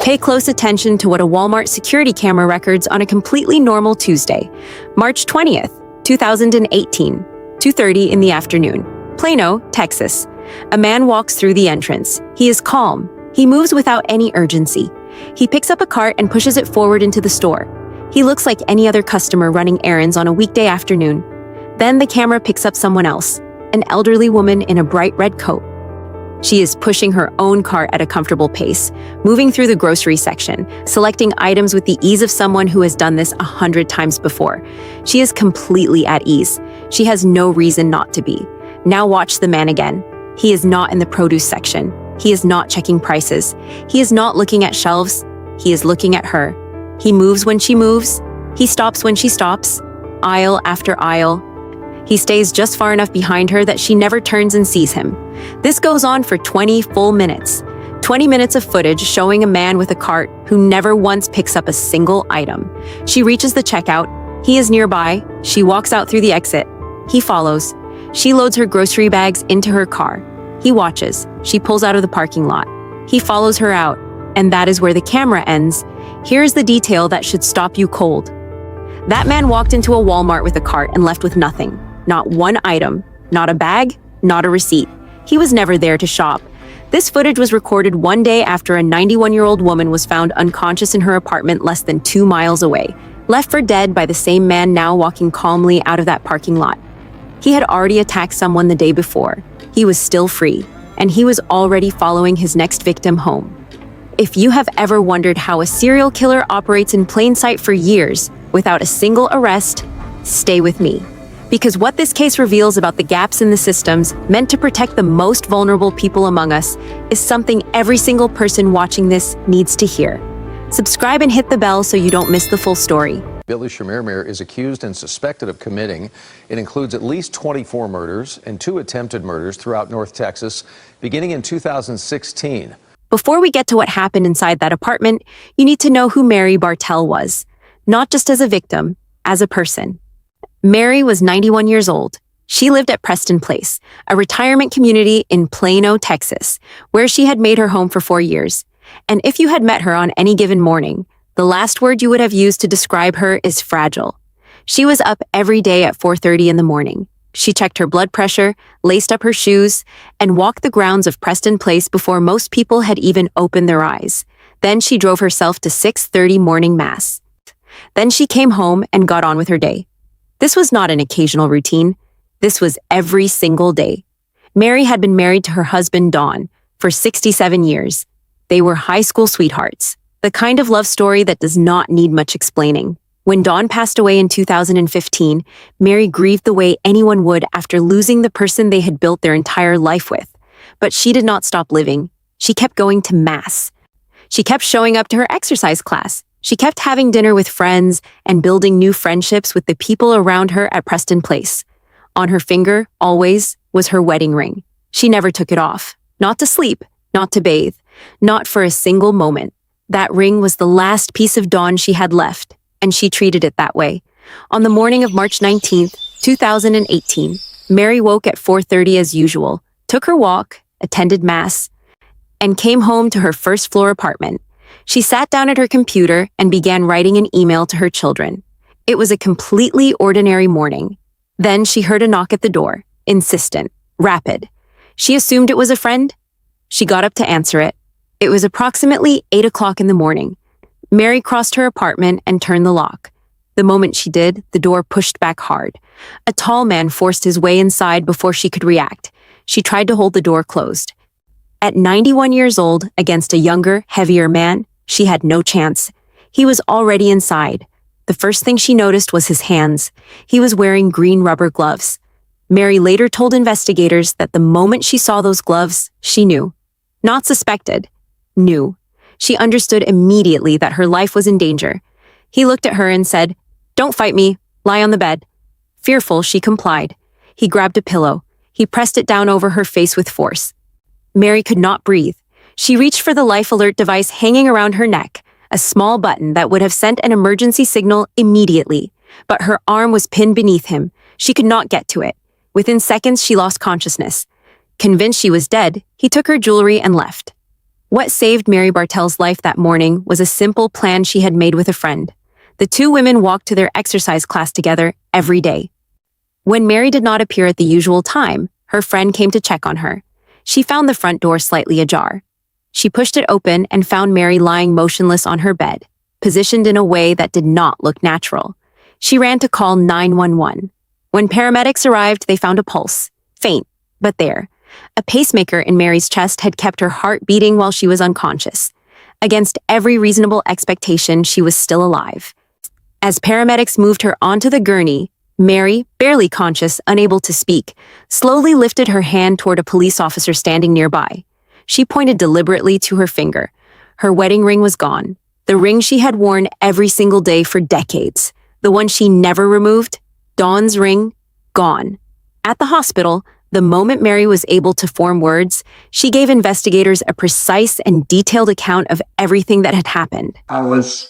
Pay close attention to what a Walmart security camera records on a completely normal Tuesday, March 20th, 2018, 2:30 in the afternoon. Plano, Texas. A man walks through the entrance. He is calm. He moves without any urgency. He picks up a cart and pushes it forward into the store. He looks like any other customer running errands on a weekday afternoon. Then the camera picks up someone else, an elderly woman in a bright red coat. She is pushing her own cart at a comfortable pace, moving through the grocery section, selecting items with the ease of someone who has done this 100 times before. She is completely at ease. She has no reason not to be. Now watch the man again. He is not in the produce section. He is not checking prices. He is not looking at shelves. He is looking at her. He moves when she moves. He stops when she stops, aisle after aisle. He stays just far enough behind her that she never turns and sees him. This goes on for 20 full minutes. 20 minutes of footage showing a man with a cart who never once picks up a single item. She reaches the checkout. He is nearby. She walks out through the exit. He follows. She loads her grocery bags into her car. He watches. She pulls out of the parking lot. He follows her out. And that is where the camera ends. Here's the detail that should stop you cold. That man walked into a Walmart with a cart and left with nothing. Not one item, not a bag, not a receipt. He was never there to shop. This footage was recorded one day after a 91-year-old woman was found unconscious in her apartment less than 2 miles away, left for dead by the same man now walking calmly out of that parking lot. He had already attacked someone the day before. He was still free, and he was already following his next victim home. If you have ever wondered how a serial killer operates in plain sight for years without a single arrest, stay with me. Because what this case reveals about the gaps in the systems meant to protect the most vulnerable people among us is something every single person watching this needs to hear. Subscribe and hit the bell so you don't miss the full story. Billy Chemir is accused and suspected of committing. It includes at least 24 murders and 2 attempted murders throughout North Texas, beginning in 2016. Before we get to what happened inside that apartment, you need to know who Mary Bartell was, not just as a victim, as a person. Mary was 91 years old. She lived at Preston Place, a retirement community in Plano, Texas, where she had made her home for 4 years. And if you had met her on any given morning, the last word you would have used to describe her is fragile. She was up every day at 4:30 in the morning. She checked her blood pressure, laced up her shoes, and walked the grounds of Preston Place before most people had even opened their eyes. Then she drove herself to 6:30 morning mass. Then she came home and got on with her day. This was not an occasional routine. This was every single day. Mary had been married to her husband, Don, for 67 years. They were high school sweethearts, the kind of love story that does not need much explaining. When Don passed away in 2015, Mary grieved the way anyone would after losing the person they had built their entire life with. But she did not stop living. She kept going to mass. She kept showing up to her exercise class. She kept having dinner with friends and building new friendships with the people around her at Preston Place. On her finger, always, was her wedding ring. She never took it off. Not to sleep, not to bathe, not for a single moment. That ring was the last piece of Dawn she had left, and she treated it that way. On the morning of March 19th, 2018, Mary woke at 4:30 as usual, took her walk, attended mass, and came home to her first-floor apartment. She sat down at her computer and began writing an email to her children. It was a completely ordinary morning. Then she heard a knock at the door, insistent, rapid. She assumed it was a friend. She got up to answer it. It was approximately 8 o'clock in the morning. Mary crossed her apartment and turned the lock. The moment she did, the door pushed back hard. A tall man forced his way inside before she could react. She tried to hold the door closed. At 91 years old, against a younger, heavier man, she had no chance. He was already inside. The first thing she noticed was his hands. He was wearing green rubber gloves. Mary later told investigators that the moment she saw those gloves, she knew. Not suspected. Knew. She understood immediately that her life was in danger. He looked at her and said, "Don't fight me. Lie on the bed." Fearful, she complied. He grabbed a pillow. He pressed it down over her face with force. Mary could not breathe. She reached for the life alert device hanging around her neck, a small button that would have sent an emergency signal immediately. But her arm was pinned beneath him. She could not get to it. Within seconds, she lost consciousness. Convinced she was dead, he took her jewelry and left. What saved Mary Bartell's life that morning was a simple plan she had made with a friend. The two women walked to their exercise class together every day. When Mary did not appear at the usual time, her friend came to check on her. She found the front door slightly ajar. She pushed it open and found Mary lying motionless on her bed, positioned in a way that did not look natural. She ran to call 911. When paramedics arrived, they found a pulse, faint, but there. A pacemaker in Mary's chest had kept her heart beating while she was unconscious. Against every reasonable expectation, she was still alive. As paramedics moved her onto the gurney, Mary, barely conscious, unable to speak, slowly lifted her hand toward a police officer standing nearby. She pointed deliberately to her finger. Her wedding ring was gone, the ring she had worn every single day for decades. The one she never removed, Dawn's ring, gone. At the hospital, the moment Mary was able to form words, she gave investigators a precise and detailed account of everything that had happened. I was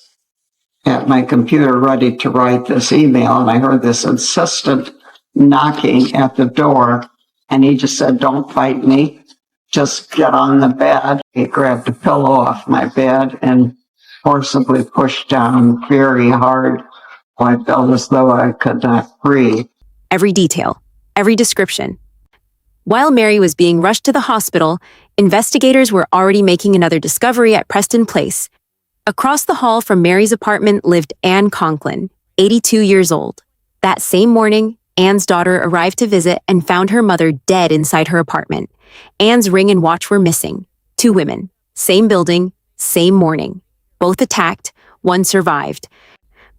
at my computer ready to write this email, and I heard this insistent knocking at the door, and he just said, "Don't fight me, just get on the bed." He grabbed a pillow off my bed and forcibly pushed down very hard. I felt as though I could not breathe. Every detail, every description. While Mary was being rushed to the hospital, investigators were already making another discovery at Preston Place. Across the hall from Mary's apartment lived Anne Conklin, 82 years old. That same morning, Anne's daughter arrived to visit and found her mother dead inside her apartment. Anne's ring and watch were missing. Two women, same building, same morning. Both attacked, one survived.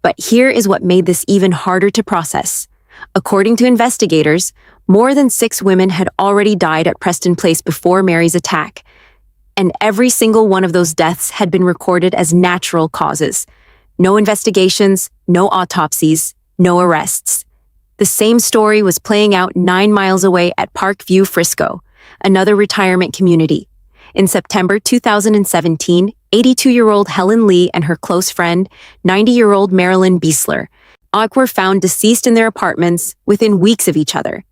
But here is what made this even harder to process. According to investigators, more than 6 women had already died at Preston Place before Mary's attack, and every single one of those deaths had been recorded as natural causes. No investigations, no autopsies, no arrests. The same story was playing out 9 miles away at Park View, Frisco, another retirement community. In September 2017, 82-year-old Helen Lee and her close friend, 90-year-old Marilyn Biesler, were found deceased in their apartments within weeks of each other.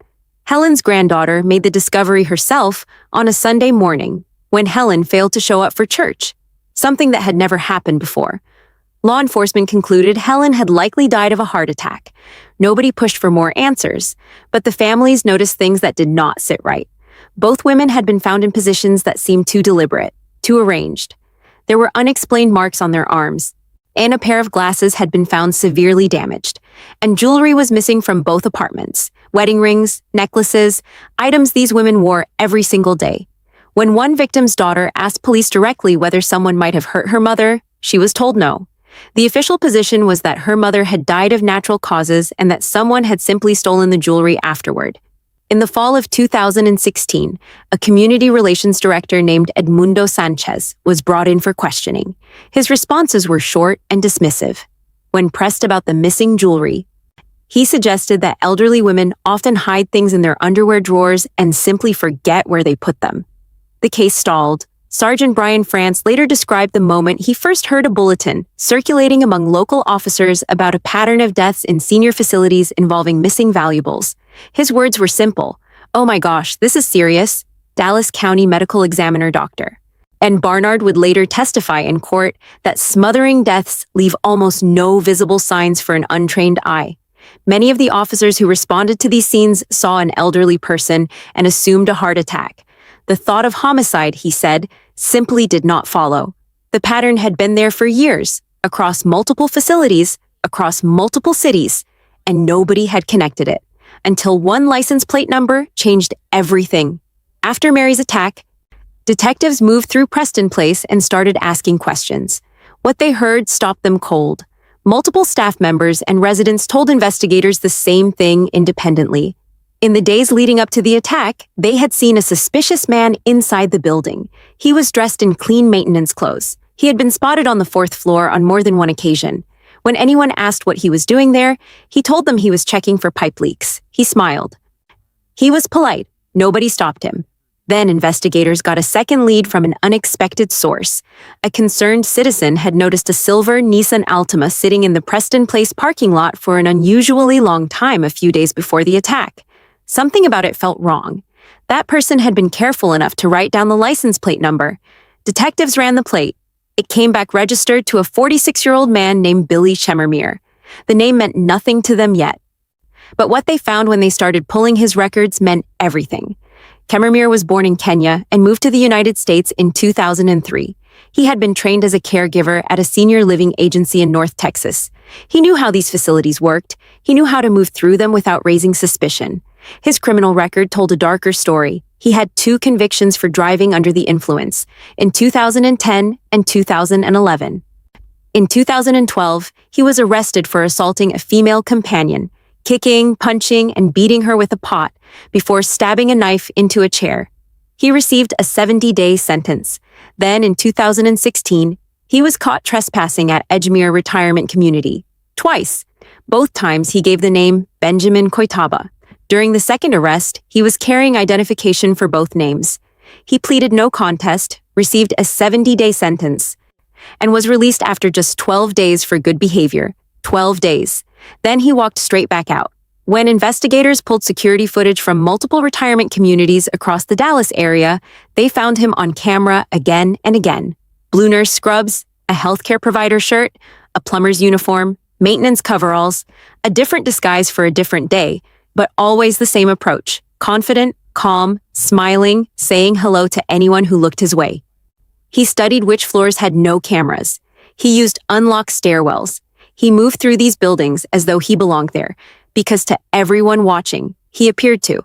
Helen's granddaughter made the discovery herself on a Sunday morning when Helen failed to show up for church, something that had never happened before. Law enforcement concluded Helen had likely died of a heart attack. Nobody pushed for more answers, but the families noticed things that did not sit right. Both women had been found in positions that seemed too deliberate, too arranged. There were unexplained marks on their arms, and a pair of glasses had been found severely damaged, and jewelry was missing from both apartments. Wedding rings, necklaces, items these women wore every single day. When one victim's daughter asked police directly whether someone might have hurt her mother, she was told no. The official position was that her mother had died of natural causes and that someone had simply stolen the jewelry afterward. In the fall of 2016, a community relations director named Edmundo Sanchez was brought in for questioning. His responses were short and dismissive. When pressed about the missing jewelry, he suggested that elderly women often hide things in their underwear drawers and simply forget where they put them. The case stalled. Sergeant Brian France later described the moment he first heard a bulletin circulating among local officers about a pattern of deaths in senior facilities involving missing valuables. His words were simple. "Oh my gosh, this is serious." Dallas County Medical Examiner Dr. And Barnard would later testify in court that smothering deaths leave almost no visible signs for an untrained eye. Many of the officers who responded to these scenes saw an elderly person and assumed a heart attack. The thought of homicide, he said, simply did not follow. The pattern had been there for years, across multiple facilities, across multiple cities, and nobody had connected it, until one license plate number changed everything. After Mary's attack, detectives moved through Preston Place and started asking questions. What they heard stopped them cold. Multiple staff members and residents told investigators the same thing independently. In the days leading up to the attack, they had seen a suspicious man inside the building. He was dressed in clean maintenance clothes. He had been spotted on the 4th floor on more than one occasion. When anyone asked what he was doing there, he told them he was checking for pipe leaks. He smiled. He was polite. Nobody stopped him. Then investigators got a second lead from an unexpected source. A concerned citizen had noticed a silver Nissan Altima sitting in the Preston Place parking lot for an unusually long time a few days before the attack. Something about it felt wrong. That person had been careful enough to write down the license plate number. Detectives ran the plate. It came back registered to a 46-year-old man named Billy Chemir. The name meant nothing to them yet. But what they found when they started pulling his records meant everything. Chemir was born in Kenya and moved to the United States in 2003. He had been trained as a caregiver at a senior living agency in North Texas. He knew how these facilities worked. He knew how to move through them without raising suspicion. His criminal record told a darker story. He had 2 convictions for driving under the influence, in 2010 and 2011. In 2012, he was arrested for assaulting a female companion, kicking, punching, and beating her with a pot before stabbing a knife into a chair. He received a 70-day sentence. Then, in 2016, he was caught trespassing at Chemir Retirement Community. Twice. Both times he gave the name Benjamin Koitaba. During the second arrest, he was carrying identification for both names. He pleaded no contest, received a 70-day sentence, and was released after just 12 days for good behavior. 12 days. Then he walked straight back out. When investigators pulled security footage from multiple retirement communities across the Dallas area, they found him on camera again and again. Blue nurse scrubs, a healthcare provider shirt, a plumber's uniform, maintenance coveralls, a different disguise for a different day, but always the same approach: confident, calm, smiling, saying hello to anyone who looked his way. He studied which floors had no cameras. He used unlocked stairwells. He moved through these buildings as though he belonged there, because to everyone watching, he appeared to.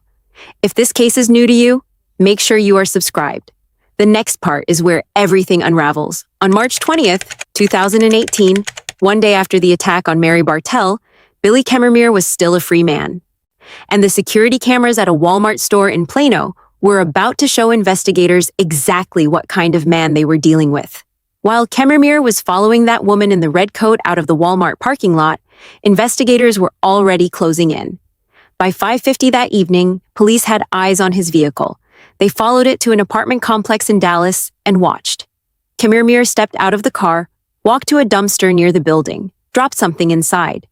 If this case is new to you, make sure you are subscribed. The next part is where everything unravels. On March 20th, 2018, one day after the attack on Mary Bartell, Billy Chemir was still a free man. And the security cameras at a Walmart store in Plano were about to show investigators exactly what kind of man they were dealing with. While Chemir was following that woman in the red coat out of the Walmart parking lot, investigators were already closing in. By 5:50 that evening, police had eyes on his vehicle. They followed it to an apartment complex in Dallas and watched. Chemir stepped out of the car, walked to a dumpster near the building, dropped something inside,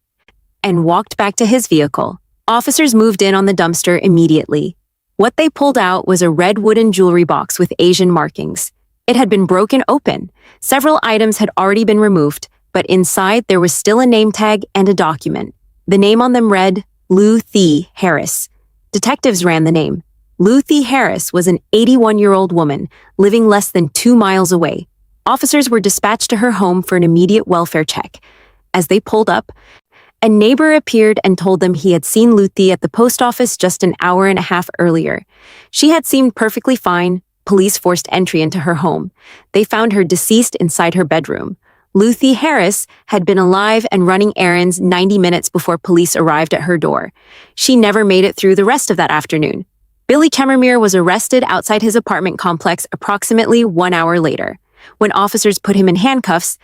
and walked back to his vehicle. Officers moved in on the dumpster immediately. What they pulled out was a red wooden jewelry box with Asian markings. It had been broken open. Several items had already been removed, but inside there was still a name tag and a document. The name on them read Luthi Harris. Detectives ran the name. Luthi Harris was an 81-year-old woman living less than 2 miles away. Officers were dispatched to her home for an immediate welfare check. As they pulled up, a neighbor appeared and told them he had seen Luthi at the post office just an hour and a half earlier. She had seemed perfectly fine. Police forced entry into her home. They found her deceased inside her bedroom. Luthi Harris had been alive and running errands 90 minutes before police arrived at her door. She never made it through the rest of that afternoon. Billy Chemir was arrested outside his apartment complex approximately 1 hour later. When officers put him in handcuffs,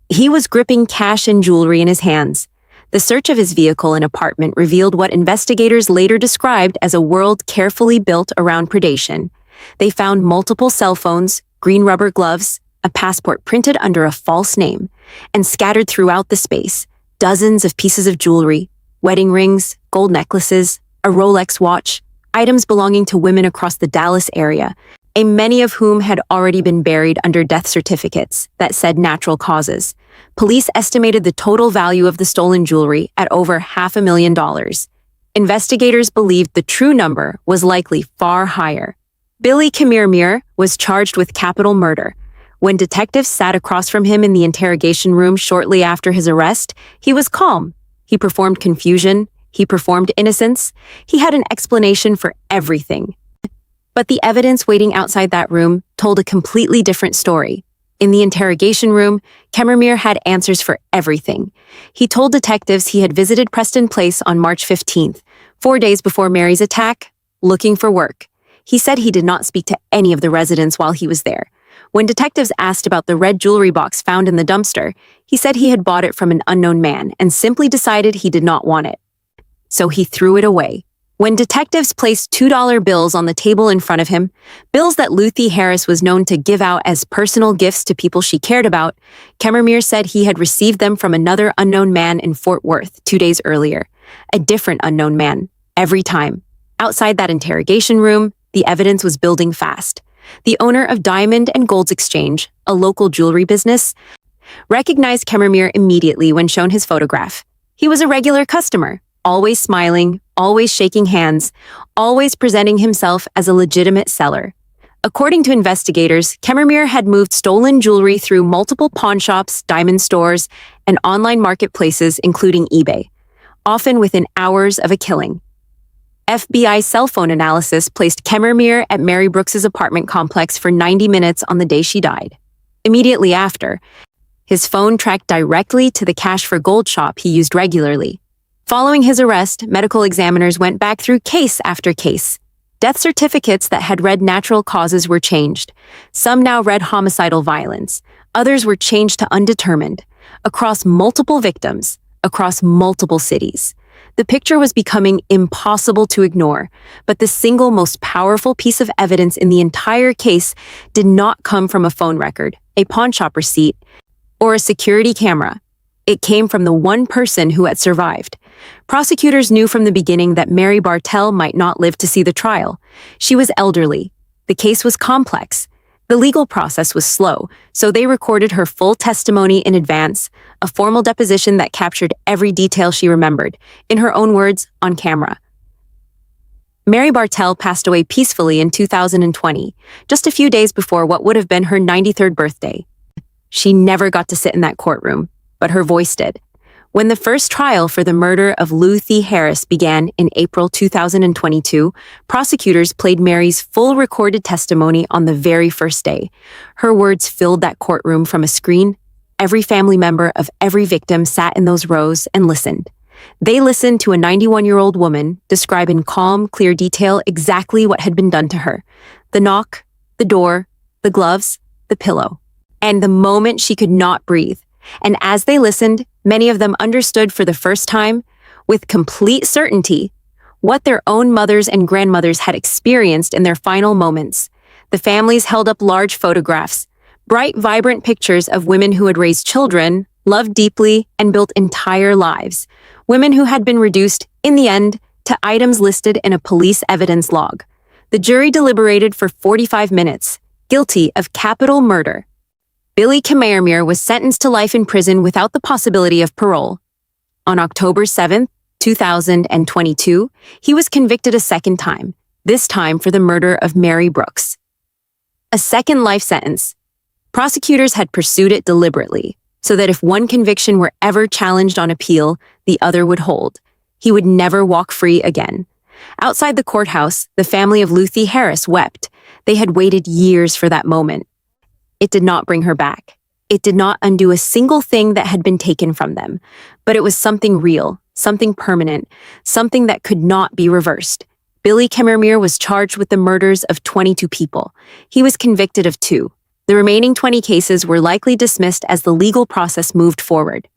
he was gripping cash and jewelry in his hands. The search of his vehicle and apartment revealed what investigators later described as a world carefully built around predation. They found multiple cell phones, green rubber gloves, a passport printed under a false name, and scattered throughout the space, dozens of pieces of jewelry, wedding rings, gold necklaces, a Rolex watch, items belonging to women across the Dallas area, many of whom had already been buried under death certificates that said natural causes. Police estimated the total value of the stolen jewelry at over $500,000. Investigators believed the true number was likely far higher. Billy Chemir was charged with capital murder. When detectives sat across from him in the interrogation room shortly after his arrest, he was calm. He performed confusion. He performed innocence. He had an explanation for everything. But the evidence waiting outside that room told a completely different story. In the interrogation room, Chemir had answers for everything. He told detectives he had visited Preston Place on March 15th, 4 days before Mary's attack, looking for work. He said he did not speak to any of the residents while he was there. When detectives asked about the red jewelry box found in the dumpster, he said he had bought it from an unknown man and simply decided he did not want it. So he threw it away. When detectives placed $2 bills on the table in front of him, bills that Luthi Harris was known to give out as personal gifts to people she cared about, Chemir said he had received them from another unknown man in Fort Worth 2 days earlier. A different unknown man, every time. Outside that interrogation room, the evidence was building fast. the owner of Diamond and Gold's Exchange, a local jewelry business, recognized Chemir immediately when shown his photograph. He was a regular customer, always smiling, always shaking hands, always presenting himself as a legitimate seller. According to investigators, Chemir had moved stolen jewelry through multiple pawn shops, diamond stores, and online marketplaces, including eBay, often within hours of a killing. FBI cell phone analysis placed Chemir at Mary Brooks's apartment complex for 90 minutes on the day she died. Immediately after, his phone tracked directly to the cash for gold shop he used regularly. Following his arrest, medical examiners went back through case after case. Death certificates that had read natural causes were changed. Some now read homicidal violence. Others were changed to undetermined. Across multiple victims, across multiple cities. The picture was becoming impossible to ignore, but the single most powerful piece of evidence in the entire case did not come from a phone record, a pawnshop receipt, or a security camera. It came from the one person who had survived. Prosecutors knew from the beginning that Mary Bartell might not live to see the trial. She was elderly. The case was complex. The legal process was slow, so they recorded her full testimony in advance, a formal deposition that captured every detail she remembered, in her own words, on camera. Mary Bartell passed away peacefully in 2020, just a few days before what would have been her 93rd birthday. She never got to sit in that courtroom, but her voice did. When the first trial for the murder of Luthi Harris began in April 2022, prosecutors played Mary's full recorded testimony on the very first day. Her words filled that courtroom from a screen. Every family member of every victim sat in those rows and listened. They listened to a 91-year-old woman describe in calm, clear detail exactly what had been done to her. The knock, the door, the gloves, the pillow. And the moment she could not breathe. And as they listened, many of them understood for the first time, with complete certainty, what their own mothers and grandmothers had experienced in their final moments. The families held up large photographs, bright, vibrant pictures of women who had raised children, loved deeply, and built entire lives. Women who had been reduced, in the end, to items listed in a police evidence log. The jury deliberated for 45 minutes, guilty of capital murder. Billy Chemir was sentenced to life in prison without the possibility of parole. On October 7, 2022, he was convicted a second time, this time for the murder of Mary Brooks. A second life sentence. Prosecutors had pursued it deliberately, so that if one conviction were ever challenged on appeal, the other would hold. He would never walk free again. Outside the courthouse, the family of Luthi Harris wept. They had waited years for that moment. It did not bring her back. It did not undo a single thing that had been taken from them, but it was something real, something permanent, something that could not be reversed. Billy Chemir was charged with the murders of 22 people. He was convicted of 2. The remaining 20 cases were likely dismissed as the legal process moved forward.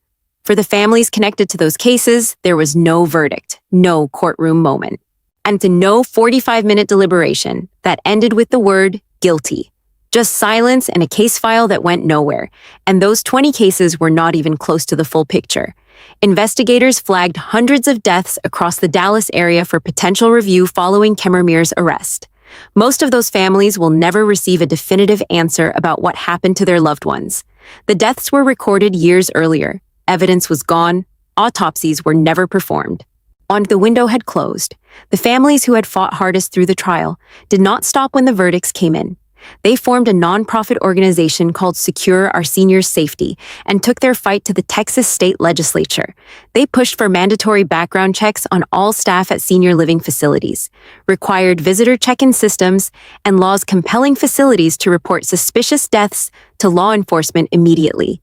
For the families connected to those cases, there was no verdict, no courtroom moment, and no 45-minute deliberation that ended with the word guilty. Just silence and a case file that went nowhere, and those 20 cases were not even close to the full picture. Investigators flagged hundreds of deaths across the Dallas area for potential review following Chemir's arrest. Most of those families will never receive a definitive answer about what happened to their loved ones. The deaths were recorded years earlier. Evidence was gone. Autopsies were never performed. The window had closed. The families who had fought hardest through the trial did not stop when the verdicts came in. They formed a nonprofit organization called Secure Our Seniors' Safety and took their fight to the Texas state legislature. They pushed for mandatory background checks on all staff at senior living facilities, required visitor check-in systems, and laws compelling facilities to report suspicious deaths to law enforcement immediately.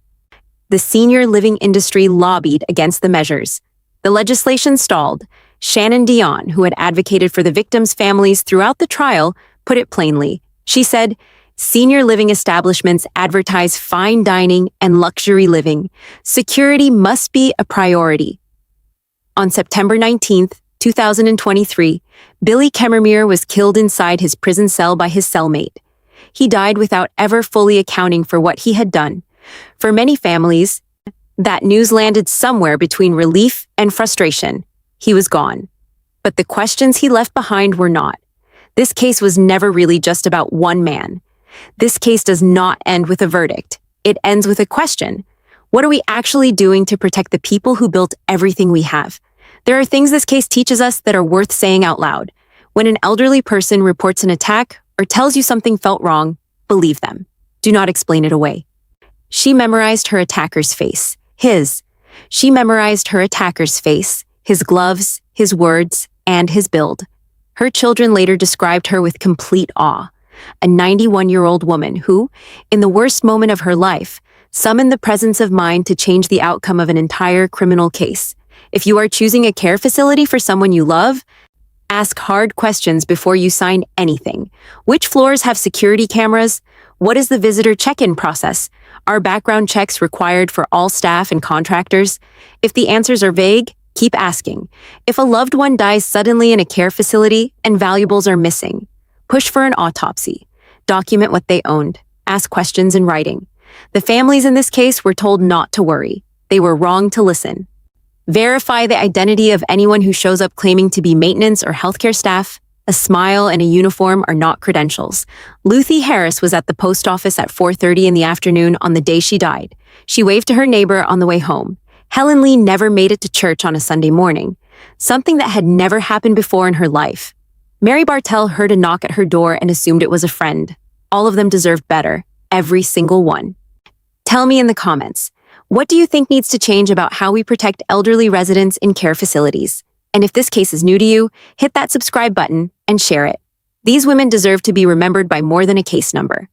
The senior living industry lobbied against the measures. The legislation stalled. Shannon Dion, who had advocated for the victims' families throughout the trial, put it plainly. She said, "Senior living establishments advertise fine dining and luxury living. Security must be a priority." On September 19, 2023, Billy Chemir was killed inside his prison cell by his cellmate. He died without ever fully accounting for what he had done. For many families, that news landed somewhere between relief and frustration. He was gone. But the questions he left behind were not. This case was never really just about one man. This case does not end with a verdict. It ends with a question. What are we actually doing to protect the people who built everything we have? There are things this case teaches us that are worth saying out loud. When an elderly person reports an attack or tells you something felt wrong, believe them. Do not explain it away. She memorized her attacker's face. She memorized her attacker's face, his gloves, his words, and his build. Her children later described her with complete awe. A 91-year-old woman who, in the worst moment of her life, summoned the presence of mind to change the outcome of an entire criminal case. If you are choosing a care facility for someone you love, ask hard questions before you sign anything. Which floors have security cameras? What is the visitor check-in process? Are background checks required for all staff and contractors? If the answers are vague, keep asking. If a loved one dies suddenly in a care facility and valuables are missing, push for an autopsy. Document what they owned. Ask questions in writing. The families in this case were told not to worry. They were wrong to listen. Verify the identity of anyone who shows up claiming to be maintenance or healthcare staff. A smile and a uniform are not credentials. Luthi Harris was at the post office at 4:30 in the afternoon on the day she died. She waved to her neighbor on the way home. Helen Lee never made it to church on a Sunday morning, something that had never happened before in her life. Mary Bartell heard a knock at her door and assumed it was a friend. All of them deserved better, every single one. Tell me in the comments, what do you think needs to change about how we protect elderly residents in care facilities? And if this case is new to you, hit that subscribe button and share it. These women deserve to be remembered by more than a case number.